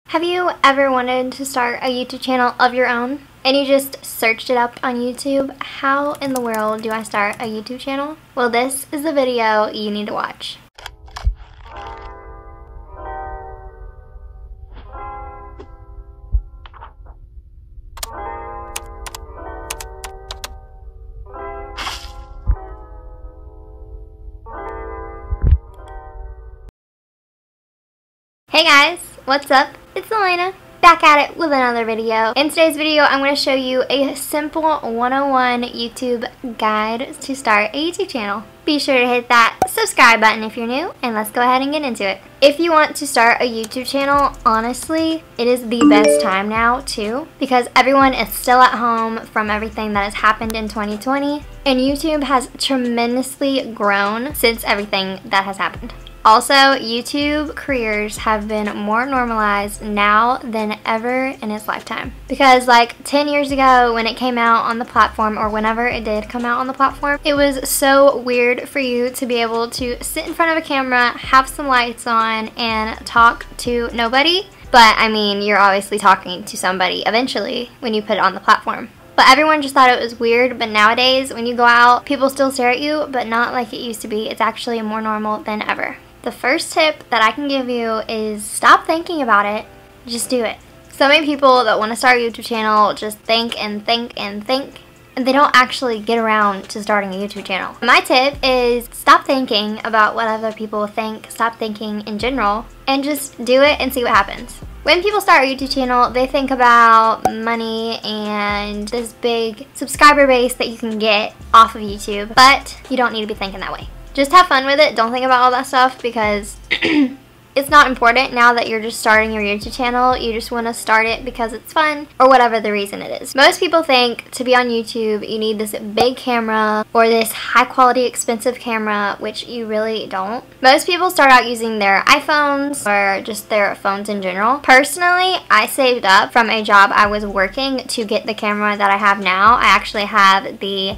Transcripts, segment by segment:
Have you ever wanted to start a YouTube channel of your own and you just searched it up on YouTube? How in the world do I start a YouTube channel? Well, this is the video you need to watch. Hey guys, what's up? It's Alaina, back at it with another video. In today's video, I'm going to show you a simple 101 YouTube guide to start a YouTube channel. Be sure to hit that subscribe button if you're new, and let's go ahead and get into it. If you want to start a YouTube channel, honestly, it is the best time now too, because everyone is still at home from everything that has happened in 2020, and YouTube has tremendously grown since everything that has happened. Also, YouTube careers have been more normalized now than ever in its lifetime. Because like 10 years ago when it came out on the platform, or whenever it did come out on the platform, it was so weird for you to be able to sit in front of a camera, have some lights on, and talk to nobody. But I mean, you're obviously talking to somebody eventually when you put it on the platform. But everyone just thought it was weird, but nowadays when you go out, people still stare at you, but not like it used to be. It's actually more normal than ever. The first tip that I can give you is stop thinking about it, just do it. So many people that want to start a YouTube channel just think and think and think, and they don't actually get around to starting a YouTube channel. My tip is stop thinking about what other people think, stop thinking in general, and just do it and see what happens. When people start a YouTube channel, they think about money and this big subscriber base that you can get off of YouTube, but you don't need to be thinking that way. Just have fun with it. Don't think about all that stuff because it's not important now that you're just starting your YouTube channel. You just want to start it because it's fun or whatever the reason it is. Most people think to be on YouTube you need this big camera or this high quality expensive camera, which you really don't. Most people start out using their iPhones or just their phones in general. Personally, I saved up from a job I was working to get the camera that I have now. I actually have the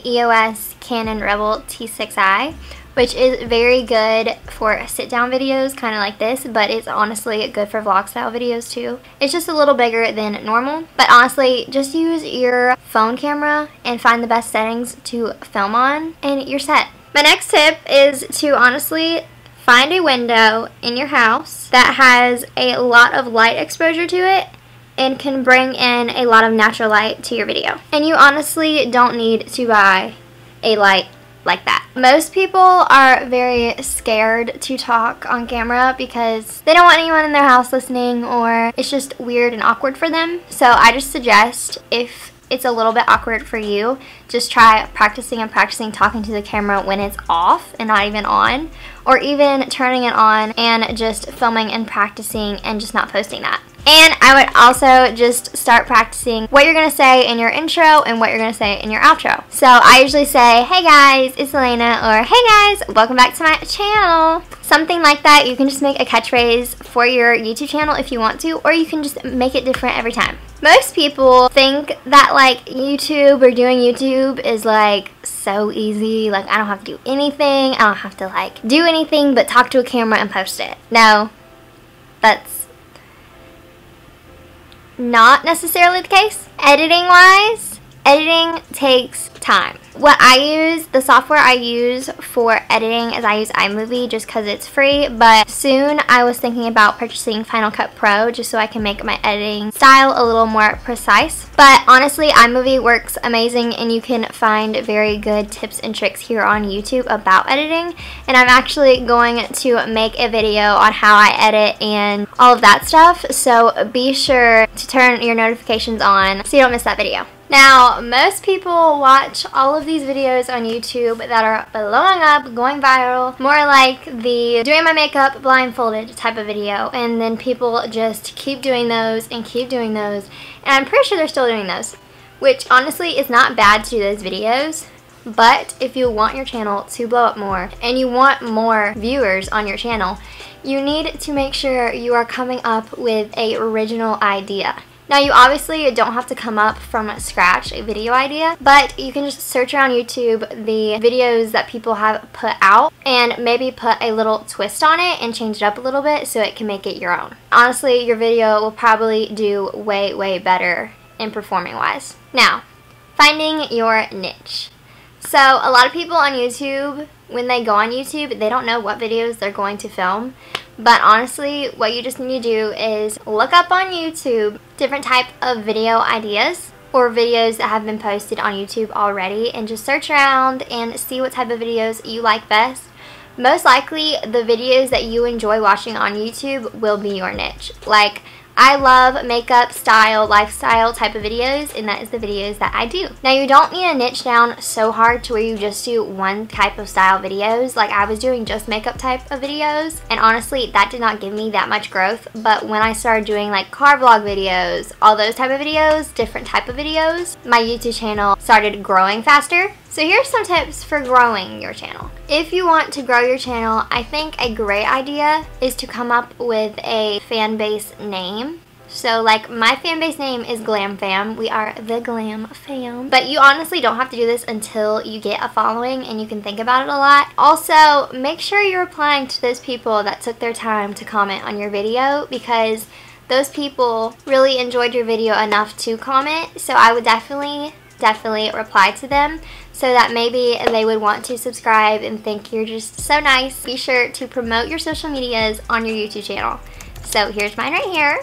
EOS Canon Rebel T6i, which is very good for sit-down videos, kind of like this, but it's honestly good for vlog-style videos too. It's just a little bigger than normal, but honestly, just use your phone camera and find the best settings to film on, and you're set. My next tip is to honestly find a window in your house that has a lot of light exposure to it and can bring in a lot of natural light to your video. And you honestly don't need to buy a light like that. Most people are very scared to talk on camera because they don't want anyone in their house listening, or it's just weird and awkward for them. So I just suggest, if it's a little bit awkward for you, just try practicing talking to the camera when it's off and not even on, or even turning it on and just filming and practicing and just not posting that. And I would also just start practicing what you're going to say in your intro and what you're going to say in your outro. So I usually say, hey guys, it's Alaina, or hey guys, welcome back to my channel. Something like that. You can just make a catchphrase for your YouTube channel if you want to, or you can just make it different every time. Most people think that like YouTube or doing YouTube is like so easy, like I don't have to do anything, I don't have to like do anything but talk to a camera and post it. No, that's not necessarily the case. Editing-wise, editing takes time. The software I use for editing is I use iMovie just because it's free, but soon I was thinking about purchasing Final Cut Pro just so I can make my editing style a little more precise. But honestly, iMovie works amazing, and you can find very good tips and tricks here on YouTube about editing, and I'm actually going to make a video on how I edit and all of that stuff, so be sure to turn your notifications on so you don't miss that video. Now, most people watch all of these videos on YouTube that are blowing up, going viral, more like the doing my makeup blindfolded type of video, and then people just keep doing those and keep doing those, and I'm pretty sure they're still doing those, which honestly is not bad to do those videos. But if you want your channel to blow up more and you want more viewers on your channel, you need to make sure you are coming up with an original idea. Now you obviously don't have to come up from scratch a video idea, but you can just search around YouTube the videos that people have put out and maybe put a little twist on it and change it up a little bit so it can make it your own. Honestly, your video will probably do way better in performing wise. Now, finding your niche. So a lot of people on YouTube, when they go on YouTube, they don't know what videos they're going to film. But honestly, what you just need to do is look up on YouTube different type of video ideas or videos that have been posted on YouTube already, and just search around and see what type of videos you like best. Most likely, the videos that you enjoy watching on YouTube will be your niche. Like, I love makeup, style, lifestyle type of videos, and that is the videos that I do. Now, you don't need to niche down so hard to where you just do one type of style videos. Like, I was doing just makeup type of videos, and honestly, that did not give me that much growth. But when I started doing like car vlog videos, all those type of videos, different type of videos, my YouTube channel started growing faster. So here's some tips for growing your channel. If you want to grow your channel, I think a great idea is to come up with a fan base name. So like my fan base name is Glam Fam. We are the Glam Fam. But you honestly don't have to do this until you get a following and you can think about it a lot. Also, make sure you're replying to those people that took their time to comment on your video, because those people really enjoyed your video enough to comment. So I would definitely reply to them so that maybe they would want to subscribe and think you're just so nice. Be sure to promote your social medias on your YouTube channel. So here's mine right here.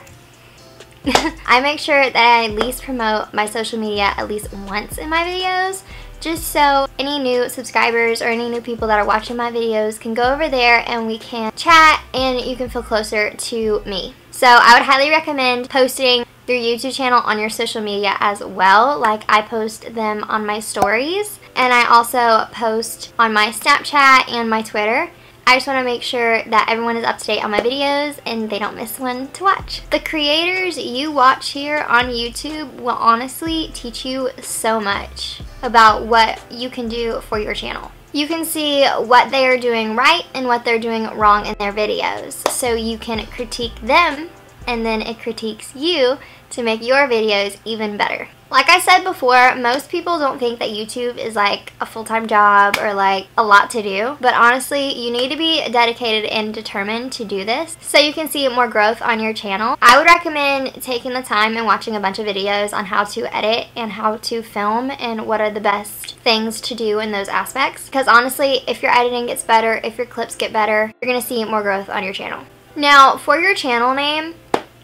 I make sure that I at least promote my social media at least once in my videos, just so any new subscribers or any new people that are watching my videos can go over there and we can chat and you can feel closer to me. So I would highly recommend posting your YouTube channel on your social media as well. Like, I post them on my stories, and I also post on my Snapchat and my Twitter. I just want to make sure that everyone is up to date on my videos and they don't miss one to watch. The creators you watch here on YouTube will honestly teach you so much about what you can do for your channel. You can see what they are doing right and what they're doing wrong in their videos, so you can critique them, and then it critiques you to make your videos even better. Like I said before, most people don't think that YouTube is like a full-time job or like a lot to do, but honestly, you need to be dedicated and determined to do this so you can see more growth on your channel. I would recommend taking the time and watching a bunch of videos on how to edit and how to film and what are the best things to do in those aspects, because honestly, if your editing gets better, if your clips get better, you're gonna see more growth on your channel. Now, for your channel name,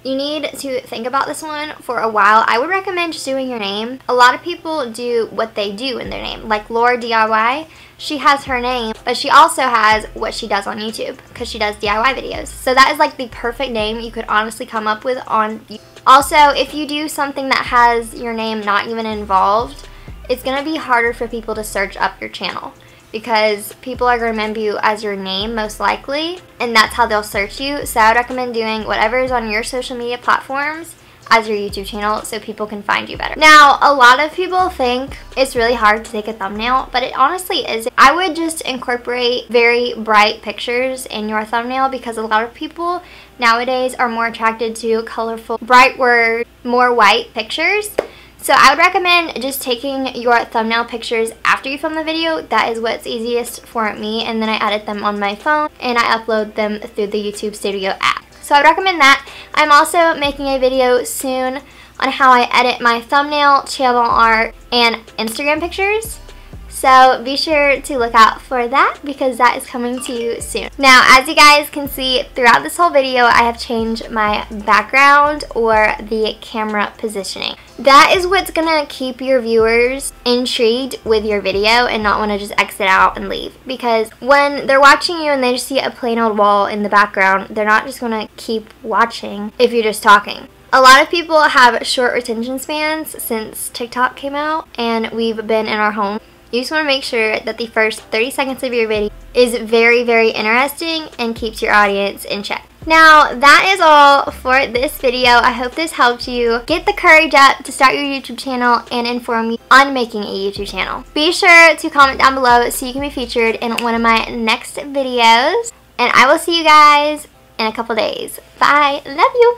you need to think about this one for a while. I would recommend just doing your name. A lot of people do what they do in their name. Like Laura DIY, she has her name, but she also has what she does on YouTube because she does DIY videos. So that is like the perfect name you could honestly come up with on YouTube. Also, if you do something that has your name not even involved, it's going to be harder for people to search up your channel, because people are going to remember you as your name most likely, and that's how they'll search you. So I would recommend doing whatever is on your social media platforms as your YouTube channel so people can find you better. Now, a lot of people think it's really hard to take a thumbnail, but it honestly isn't. I would just incorporate very bright pictures in your thumbnail, because a lot of people nowadays are more attracted to colorful, bright words, more white pictures. So I would recommend just taking your thumbnail pictures after you film the video. That is what's easiest for me, and then I edit them on my phone and I upload them through the YouTube Studio app. So I would recommend that. I'm also making a video soon on how I edit my thumbnail, channel art, and Instagram pictures. So be sure to look out for that, because that is coming to you soon. Now, as you guys can see throughout this whole video, I have changed my background or the camera positioning. That is what's gonna keep your viewers intrigued with your video and not want to just exit out and leave. Because when they're watching you and they just see a plain old wall in the background, they're not just gonna keep watching if you're just talking. A lot of people have short retention spans since TikTok came out and we've been in our home. You just want to make sure that the first 30 seconds of your video is very, very interesting and keeps your audience in check. Now, that is all for this video. I hope this helped you get the courage up to start your YouTube channel and inform you on making a YouTube channel. Be sure to comment down below so you can be featured in one of my next videos. And I will see you guys in a couple days. Bye. Love you.